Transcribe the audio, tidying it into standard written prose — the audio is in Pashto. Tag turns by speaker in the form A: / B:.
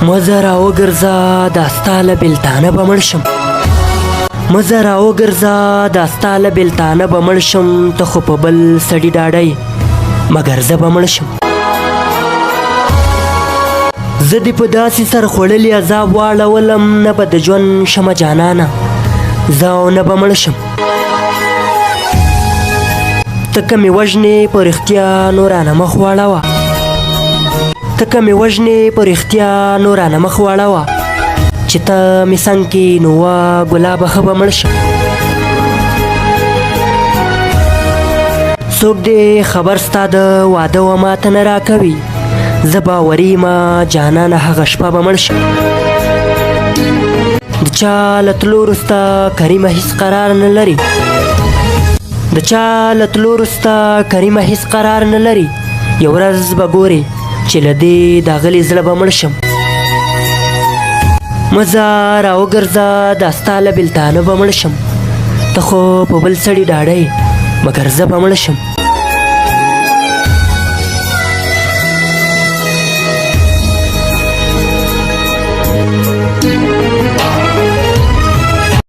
A: مزه راوګرځه دا ستا له بېلتانه به مړ شم، مزه راوګرځه دا ستا له بېلتانه به مړ شم، ته خو په بل سړي ډاډه یې مګر زه به مړ شم. زه دې په داسې سر خوړلي عذاب واړولم، نه به د ژوند شمه جانانه زه او نه به مړ شم. ته که مې وژنې په رښتیا نو رانه مخ واړوه، ته که مې وژنې په رښتیا نو رانه مخ واړوه، چې ته مې څنګ کې نو وا ګلابه ښه به مړ شم. څوک دې خبر ستا د واده و ماته نه راکوي، زه باوري ما جانانه هغه شپه به مړ شم. د چا له تلو وروسته کریمه هېڅ قرار نه لري، د چا له تلو وروسته کریمه هېڅ قرار نه لري، یو ورځ به ګورې چې له دې داغلي زړه به مړ شم. مزه راوګرځه دا ستا له بېلتانه به مړ شم، ته خو په بل سړي ډاډه یې مګر زه به مړ شم.